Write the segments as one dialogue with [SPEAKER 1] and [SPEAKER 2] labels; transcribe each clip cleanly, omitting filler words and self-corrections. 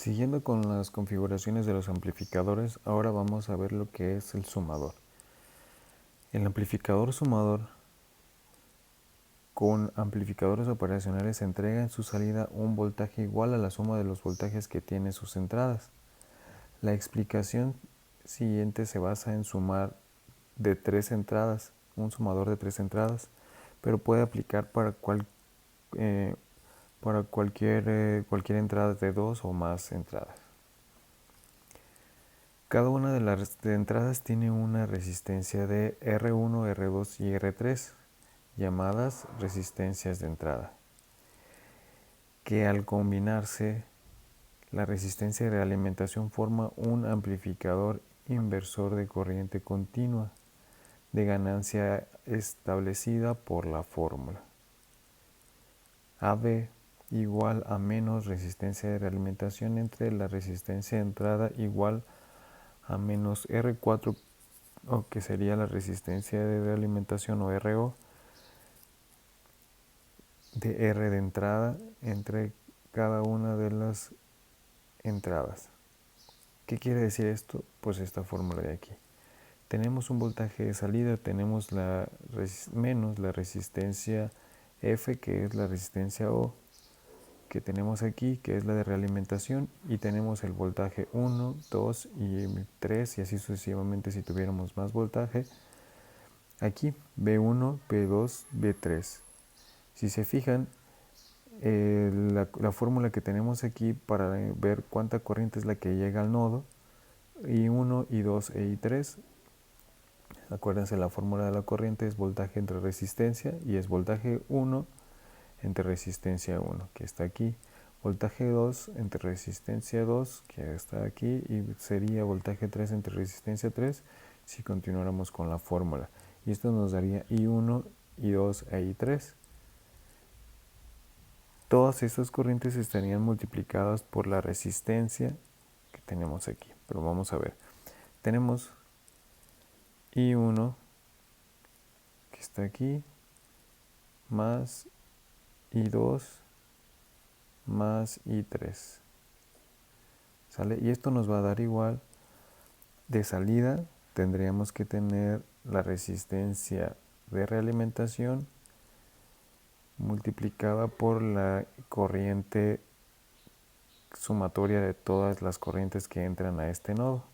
[SPEAKER 1] Siguiendo con las configuraciones de los amplificadores, ahora vamos a ver lo que es el sumador. El amplificador sumador con amplificadores operacionales entrega en su salida un voltaje igual a la suma de los voltajes que tiene sus entradas. La explicación siguiente se basa en sumar de 3 entradas, un sumador de 3 entradas, pero puede aplicar para cualquier entrada de 2 o más entradas. Cada una de las entradas tiene una resistencia de R1, R2 y R3, llamadas resistencias de entrada, que al combinarse la resistencia de realimentación forma un amplificador inversor de corriente continua de ganancia establecida por la fórmula. AB igual a menos resistencia de realimentación entre la resistencia de entrada igual a menos R4, o que sería la resistencia de realimentación, o RO, de R de entrada entre cada una de las entradas. ¿Qué quiere decir esto? Pues esta fórmula de aquí. Tenemos un voltaje de salida, tenemos menos la resistencia F, que es la resistencia O, que tenemos aquí, que es la de realimentación, y tenemos el voltaje 1, 2 y 3, y así sucesivamente si tuviéramos más voltaje. Aquí B1, B2, B3. Si se fijan, la fórmula que tenemos aquí para ver cuánta corriente es la que llega al nodo, I1, I2 e I3, acuérdense, la fórmula de la corriente es voltaje entre resistencia, y es voltaje 1 entre resistencia 1, que está aquí, voltaje 2 entre resistencia 2, que está aquí, y sería voltaje 3 entre resistencia 3 si continuáramos con la fórmula. Y esto nos daría I1, I2 e I3. Todas estas corrientes estarían multiplicadas por la resistencia que tenemos aquí. Pero vamos a ver. Tenemos I1, que está aquí, más I2 más I3. ¿Sale? Y esto nos va a dar igual. De salida tendríamos que tener la resistencia de realimentación multiplicada por la corriente sumatoria de todas las corrientes que entran a este nodo.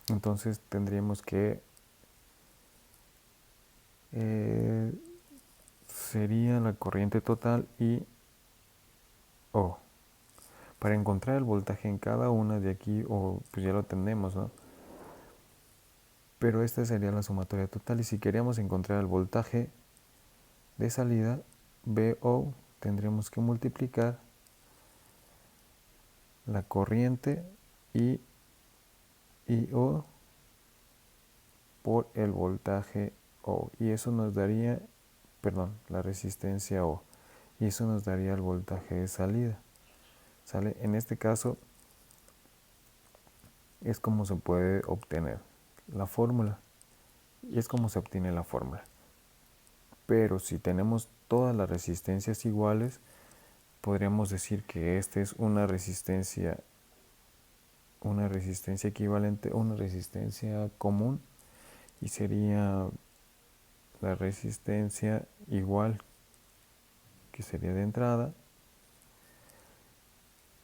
[SPEAKER 1] Entonces tendríamos que sería la corriente total y O. Para encontrar el voltaje en cada una de aquí, pues ya lo tenemos, ¿no? Pero esta sería la sumatoria total, y si queríamos encontrar el voltaje de salida, BO, tendríamos que multiplicar la corriente IO por el voltaje O, y eso nos daría, la resistencia O, y eso nos daría el voltaje de salida. ¿Sale? En este caso es como se puede obtener la fórmula, y es como se obtiene la fórmula. Pero si tenemos todas las resistencias iguales, podríamos decir que esta es una resistencia equivalente, una resistencia común, y sería la resistencia igual, que sería de entrada,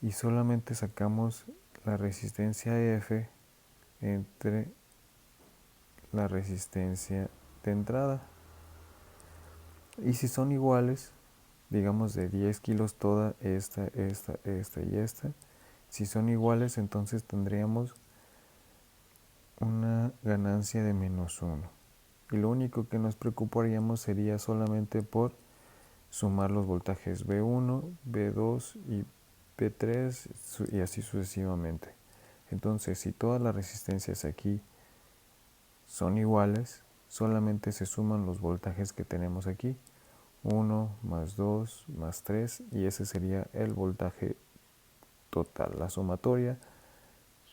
[SPEAKER 1] y solamente sacamos la resistencia F entre la resistencia de entrada. Y si son iguales, digamos de 10 kilos toda esta y esta, si son iguales, entonces tendríamos una ganancia de -1. Y lo único que nos preocuparíamos sería solamente por sumar los voltajes B1, B2 y B3, y así sucesivamente. Entonces, si todas las resistencias aquí son iguales, solamente se suman los voltajes que tenemos aquí, 1 más 2 más 3, y ese sería el voltaje total, la sumatoria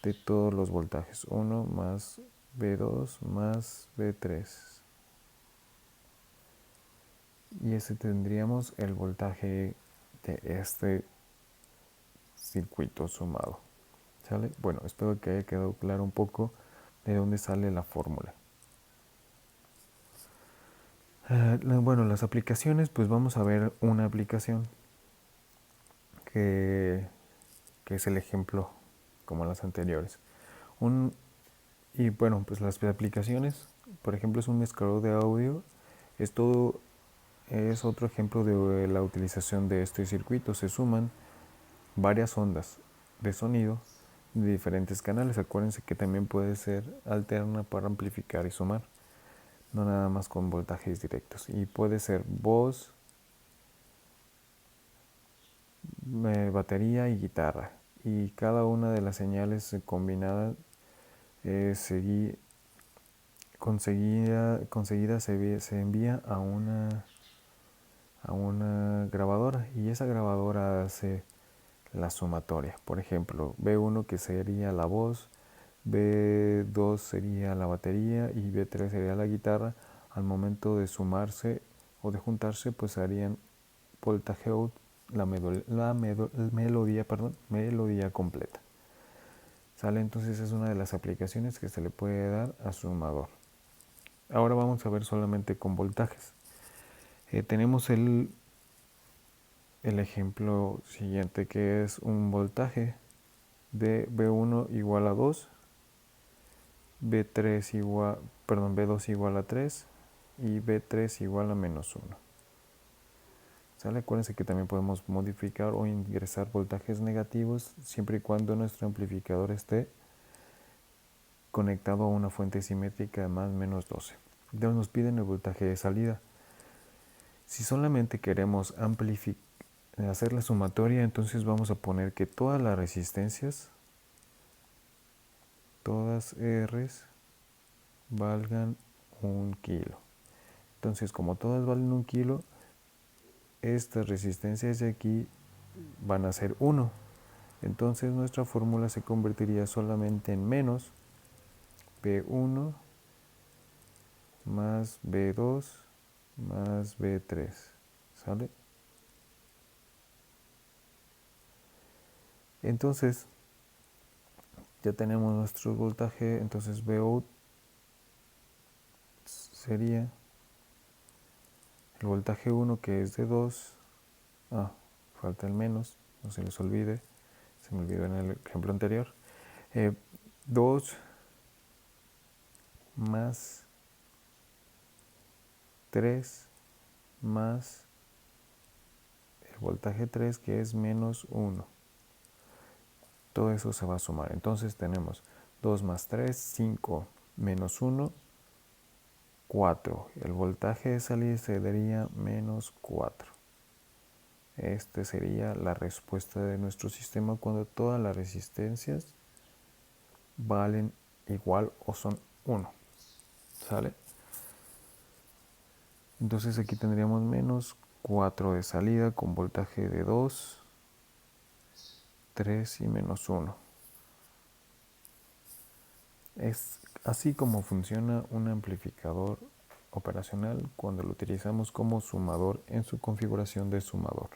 [SPEAKER 1] de todos los voltajes, 1 más B2 más B3. Y ese tendríamos el voltaje de este circuito sumado. ¿Sale? Bueno, espero que haya quedado claro un poco de dónde sale la fórmula. Bueno, las aplicaciones, pues vamos a ver una aplicación que es el ejemplo como las anteriores. Y bueno, pues las aplicaciones, por ejemplo, es un mezclador de audio. Esto es otro ejemplo de la utilización de este circuito. Se suman varias ondas de sonido de diferentes canales. Acuérdense que también puede ser alterna para amplificar y sumar, no nada más con voltajes directos. Y puede ser voz, batería y guitarra. Y cada una de las señales combinadas conseguida se envía a una grabadora, y esa grabadora hace la sumatoria. Por ejemplo, B1 que sería la voz, B2 sería la batería y B3 sería la guitarra. Al momento de sumarse o de juntarse, pues harían voltaje out, melodía completa. ¿Sale? Entonces es una de las aplicaciones que se le puede dar a sumador. Ahora vamos a ver solamente con voltajes. Tenemos el ejemplo siguiente, que es un voltaje de B1 igual a 2, B2 igual a 3 y B3 igual a menos 1. ¿Sale? Acuérdense que también podemos modificar o ingresar voltajes negativos siempre y cuando nuestro amplificador esté conectado a una fuente simétrica de más o menos 12. Entonces nos piden el voltaje de salida. Si solamente queremos hacer la sumatoria, entonces vamos a poner que todas las resistencias, todas R's, valgan 1 kilo. Entonces, como todas valen 1 kilo, estas resistencias de aquí van a ser 1. Entonces nuestra fórmula se convertiría solamente en menos B1 más B2 más B3. ¿Sale? Entonces ya tenemos nuestro voltaje. Entonces Vout sería el voltaje 1, que es de 2. Falta el menos, no se les olvide, se me olvidó en el ejemplo anterior. 2 más 3 más el voltaje 3, que es menos 1. Todo eso se va a sumar. Entonces tenemos 2 más 3, 5, menos 1, 4. El voltaje de salida sería menos 4. Esta sería la respuesta de nuestro sistema cuando todas las resistencias valen igual o son 1. ¿Sale? Entonces aquí tendríamos menos 4 de salida con voltaje de 2, 3 y menos 1. Es así como funciona un amplificador operacional cuando lo utilizamos como sumador en su configuración de sumador.